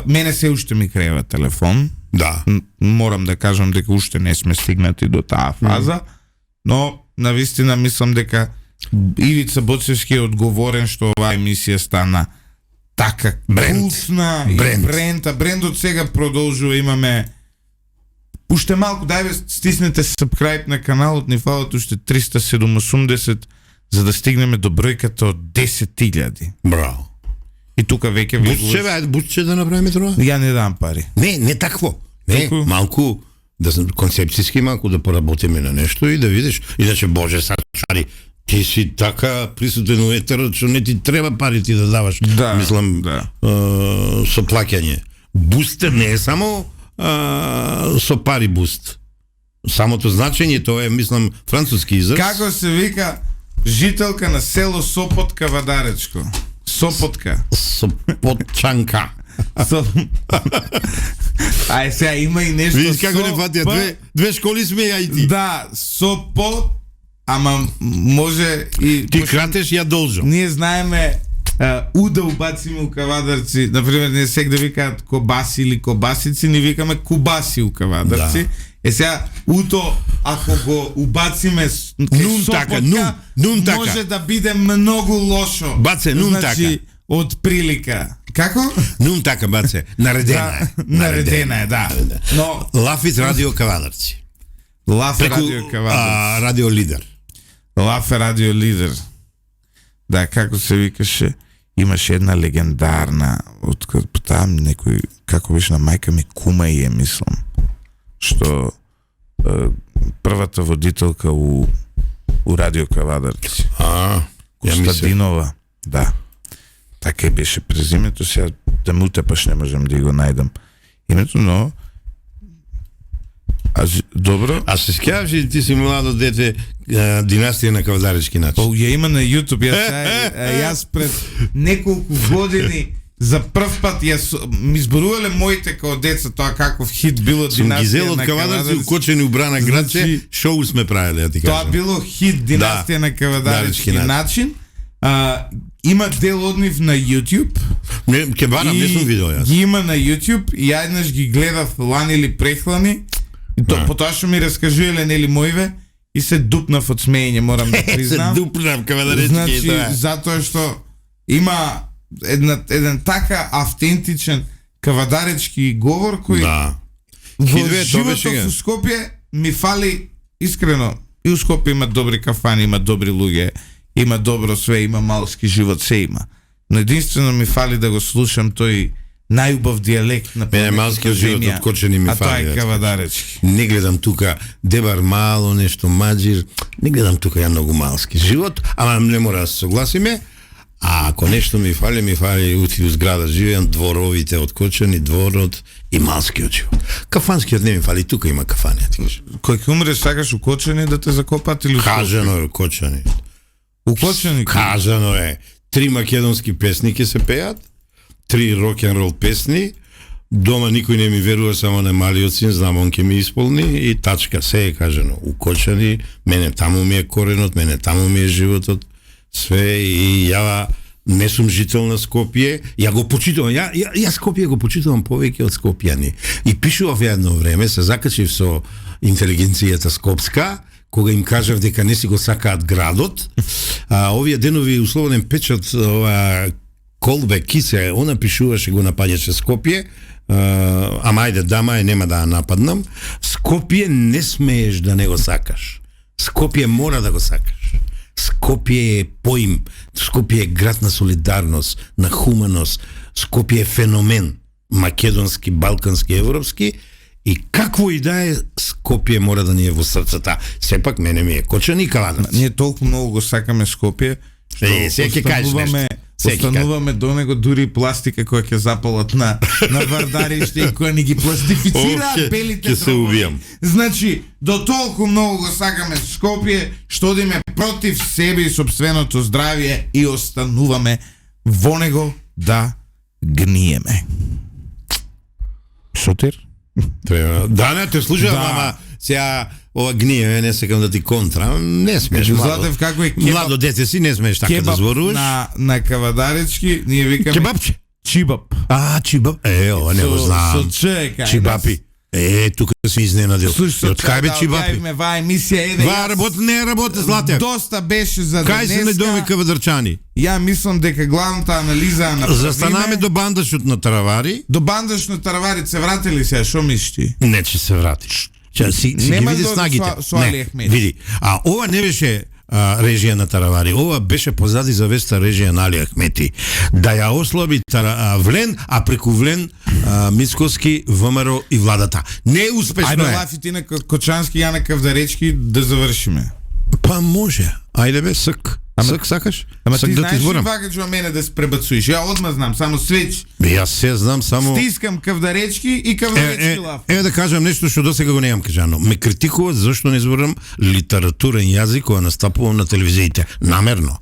Мене се уште ми крева телефон. Да. Морам да кажам дека уште не сме стигнати до таа фаза, но навистина мислам дека Ивица Боцевски е одговорен што оваа емисија стана така култна и брендот сега продолжува, имаме уште малку, дајбе стиснете subscribe на каналот, ни фалат уште 387 за да стигнеме до бројката од 10.000. Браво. И тука веќе Бусче да направиме тоа? Ја не дам пари. Не такво. Не, малку да концепцијски малку да поработиме на нешто и да видиш. Иначе Боже сачари, ти си така присутен у етерот што не ти треба пари ти да даваш. Мислам со плаќање. Бустер не е само со пари буст. Самото значење тоа е, мислам, француски израз. Како се вика жителка на село Сопотка Вадаречко? Сопотка. Сопотчанка. Ај сега има и нешто. Видиш како не фатија, две школи сме ја и ти. Да, Сопот, ама може и ти кратеш, ја должам. Ние знаеме уда убациме у Кавадарци, например, не сек да викаат кобаси или кобасици, ни викаме кубаси у Кавадарци. Сега, уто, ако го убациме Сопотка, може да биде многу лошо. Баце, значи, од прилика. Како? Нум така, баце. Наредена е, да. Но Лафит радио Кавадарци. Лафе радио Кавадарци. Радио лидер. Лафе радио лидер. Да, како се викаше, имаше една легендарна од там некој, како беше на мајка ми, кума е, мислам, што првата водителка у радио Кавадарци. Костадинова, да. Така беше презимето, сега да му утепаш не можам да го најдам името, но добро. А се скјаваш и ти си младо дете, династија на Кавадаречки начин? Ја има на YouTube, јас пред неколку години за прв пат ми зборувале моите као деца тоа каков хит било Династија. Гизел од Кавадарци укочени у брана градче, шоу сме правеле, ја ти кажам. Тоа било хит Династија на Кавадаречки начин. Има дел од нив на YouTube. Не, ке барам, не сум видел јас. Ги има на YouTube и ја еднаш ги гледав лани или прехлани. И потоа што ми раскажувале нели моиве и се дупнав од смеење, морам да признам. Се дупнав Кавадаречки. Значи, затоа што има еден така автентичен кавадаречки говор кој во животот во Скопје ми фали искрено. И у Скопје има добри кафани, има добри луѓе, има добро све, има малски живот, се има. Но единствено ми фали да го слушам тој најубав дијалект на мене малскиот живот од Кочани ми фали. А тоа е кавадаречки. Не гледам тука Дебар мало, нешто маџир, не гледам тука ја многу малски живот, ама не мора да се согласиме. А ако нешто ми фали ути у зграда живеам, дворовите од Кочани, дворот и малскиот живот. Кафанскиот не ми фали, тука има кафани, ти кажам. Кој ќе умреш сакаш у Кочани да те закопат или у Скопје? Кажано е у Кочани. У Кочани? Кажано е. 3 македонски песни ќе се пеат, 3 рок-н-рол песни, дома никој не ми верува, само на малиот син, знам он ќе ми исполни и тачка, се е кажано. У Кочани, мене таму ми е коренот, мене таму ми е животот, све и ја не сум жител на Скопје, ја го почитувам, ја Скопје го почитувам повеќе од скопјани. И пишував едно време, се закачив со интелигенцијата скопска, кога им кажав дека не си го сакаат градот, овие денови условен печат, ова Колбе Кисе, она пишуваше, го напаѓаше Скопје, ама ајде, дама нема да ја нападнам, Скопје не смееш да не го сакаш. Скопје мора да го сакаш. Скопје е поим, Скопје е град на солидарност, на хуманост, Скопје е феномен, македонски, балкански, европски, и какво и да е, Скопје мора да ни е во срцата. Сепак мене ми е Кочани и Кавадарци. Ние толку многу го сакаме Скопје, што остануваме до него дури пластика која ќе запалат на вардариште и која ни ги пластифицираат белите дробови. Значи, до толку многу го сакаме Скопје, што одиме против себе и собственото здравје и остануваме во него да гниеме. Шотир? Треба. Да, не те слушам, ама сега ова гние, не сакам да ти контра, не смеш младо. Како е кебаб, младо дете си, не смеш така да зборуваш. На Кавадаречки, ние викаме кебабче. Чибап. Чибап. Ова не го знам. Чибапи. Тука си изненадил. Од кај бе чибапи? Ва емисија не работи, Злате. Доста беше за денеска. Кај се најдоме Кавадарчани? Ја мислам дека главната анализа направиме. Застанаме до бандашот на Таравари. До бандашот на Таравари се вратили се, шо мислиш? Не, че се вратиш. Си ги види снагите. Не, види. А ова не беше режија на Таравари. Ова беше позади завеста режија на Али Ахмети. Да ја ослаби Влен, а преку Влен Мицкоски, ВМРО и владата. Не успешно е. Ајде лафи ти на Кочански, ја на Кавадаречки да завршиме. Па може. Ајде бе, сак. Сак сакаш? Ама ти знаеш ли вакачува мене да се пребацуиш? Ја одма знам, само свеч. Јас се знам, само... Стискам Кавадаречки и Кавадаречки лаф. Да кажам нешто што досега го немам кажано. Ме критикуваат зашто не зборам литературен јазик кога настапувам на телевизиите. Намерно.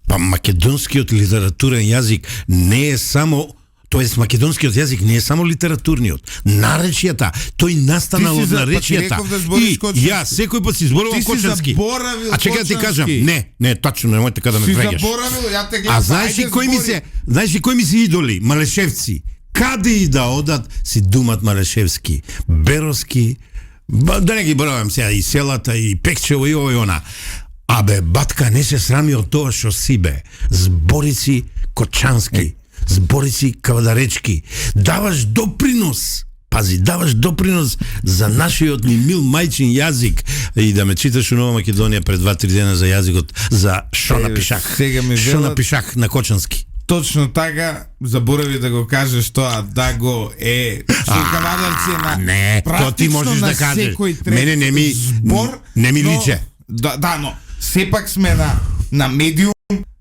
Па македонскиот литературен јазик не е само... Тоест, македонскиот јазик не е само литературниот. Наречјата, тој настанал од наречјата. И ја секој пат си зборувам кочански. А чекај да ти кажам, не, тачно, немој така да ме вреѓаш. Си заборавил, ја те гледам. А знаеш ли кои ми се идоли? Малешевци. Каде и да одат си думат Малешевски, Беровски, да не ги бравам сега и селата, и Пекчево, и ова и она. Абе, батка, не се срами од тоа што си бе. Зборици Кочански. Зборици Кавадаречки. Даваш допринос. Пази, даваш допринос за нашиот ни мил мајчин јазик. И да ме читаш у Нова Македонија пред 2-3 дена за јазикот, за шо напишах. Шо напишах на Кочански. Точно така, заборави да го кажеш тоа, да го е Кавадарци на не, тоа ти можеш да кажеш. Мене не ми личе. Да, но сепак сме на медиум.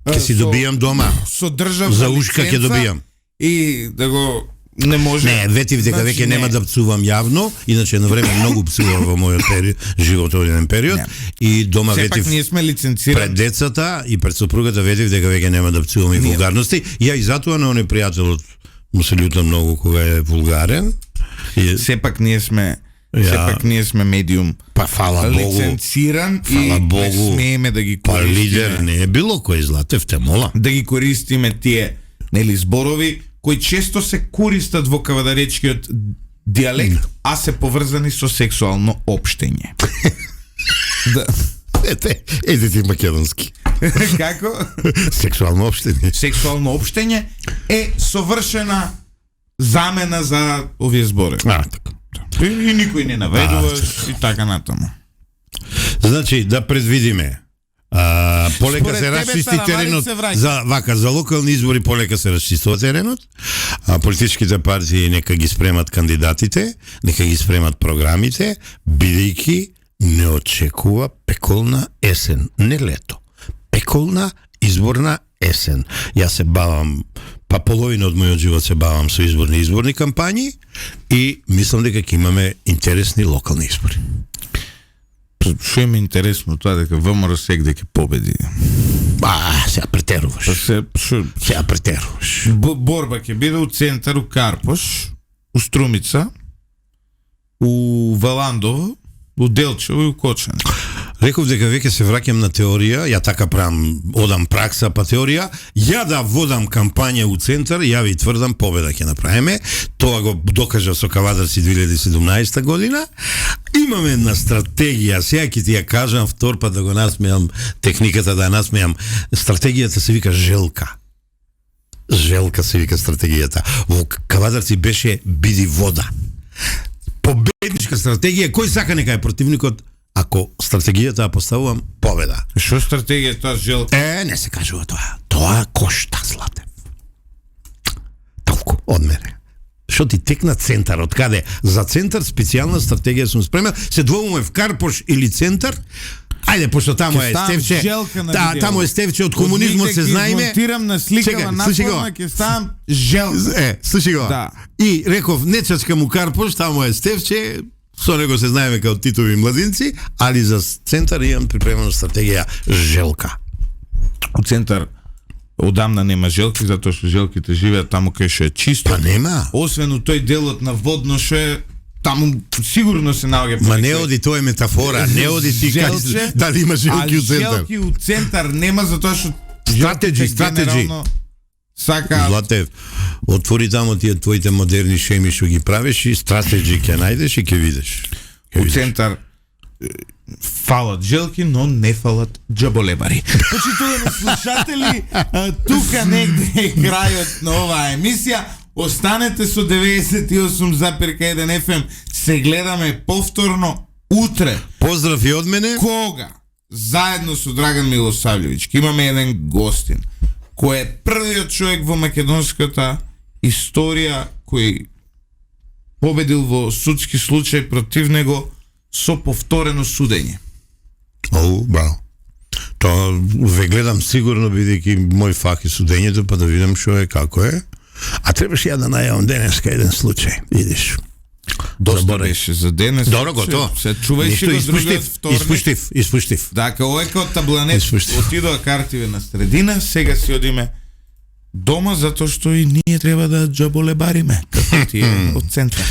Ке си добијам дома. Со државна за ушка ќе добијам. И да го не може. Не, ветив дека веќе нема да пцувам јавно, иначе на време многу пцувам во мојот животоден период и дома сепак ветив ние сме лиценцирани пред децата и пред сопругата ветив дека веќе нема да пцувам и вулгарности. Ја и затоа на оној пријателот му се љутам многу кога е вулгарен. И сепак ние сме медиум. Па фала Богу. Лиценциран Фала и Богу. не смееме да ги Па користиме. лидер не е било кој Златев те мола. Да ги користиме тие зборови кои често се користат во кавадаречкиот дијалект, а се поврзани со сексуално општење. Да. Ете ти македонски. Како? Сексуално општење. Сексуално општење е совршена замена за овие зборови. Така. И никој не наведуваш и така натаму. Значи, да предвидиме. Полека Според се тебе расчисти Тараварич теренот се враќа. за локални избори, полека се расчистува теренот. Политичките партии нека ги спремат кандидатите, нека ги спремат програмите, бидејќи не очекува пеколна есен, не лето. Пеколна изборна есен. Јас се бавам, па половина од мојот живот се бавам со изборни кампањи и мислам дека ќе имаме интересни локални избори. Што е ми интересно тоа дека ВМРО сега ќе победи. Сега претеруваш. Сега претеруваш. Борба ќе биде у центар, у Карпош, у Струмица, у Валандово, у Делчево и у Кочан. Реков дека веќе се враќам на теорија, ја така правам, одам пракса па теорија, ја да водам кампања у центар, ја ви тврдам победа ќе направиме. Тоа го докажа со Кавадарци 2017 година. Имаме една стратегија, сега ќе ти ја кажам втор пат да го насмеам, техниката да ја насмеам. Стратегијата се вика желка. Желка се вика стратегијата. Во Кавадарци беше биди вода. Победничка стратегија, кој сака нека е противникот, ако стратегијата ја поставувам, победа. Што стратегијата желка? Не се кажува тоа. Тоа кошта, Златев. Толку од мене. Што ти текна центар, од каде? За центар специјална стратегија сум спремил. Се двоумуваме в Карпош или центар. Ајде, пошто тамо е Стевче. Тамо е Стевче од комунизмот се знаеме. Монтирам на сликава наплавна, ќе ставам желка. Слушај го. Да. И реков, не чачкам у Карпош, тамо е Стевче. Со него се знаеме као Титови младинци, али за центар имам припремена стратегија желка. У центар одамна нема желки, затоа што желките живеат таму кај што е чисто. Па нема. Освен у тој делот на водно што е таму сигурно се наоѓа. Ма не оди, тоа е метафора, не оди ти кажи дали има желки у центар. Желки у центар нема затоа што стратеджи. Сака. Златев, отвори тамо тие твоите модерни шеми што ги правиш и стратеджи ќе најдеш и ќе видиш. У центар фалат желки, но не фалат джаболебари. Почитувани слушатели, тука негде е крајот на оваа емисија. Останете со 98,1 FM. Се гледаме повторно утре. Поздрав и од мене. Кога? Заедно со Драган Милосављевиќ имаме еден гостин кој е првиот човек во македонската историја кој победил во судски случај против него со повторено судење. Браво. Тоа ве гледам сигурно, бидејќи мој фак е судењето, па да видам што е, како е. А требаше ја да најавам денеска еден случај, видиш. Доста беше за денес. Добро, готово. Се чувај си го другиот вторник. Испуштив. Дака, ој као табланет, отидоа картиве на средина, сега си одиме дома, затоа што и ние треба да джаболебариме, како тие од центар.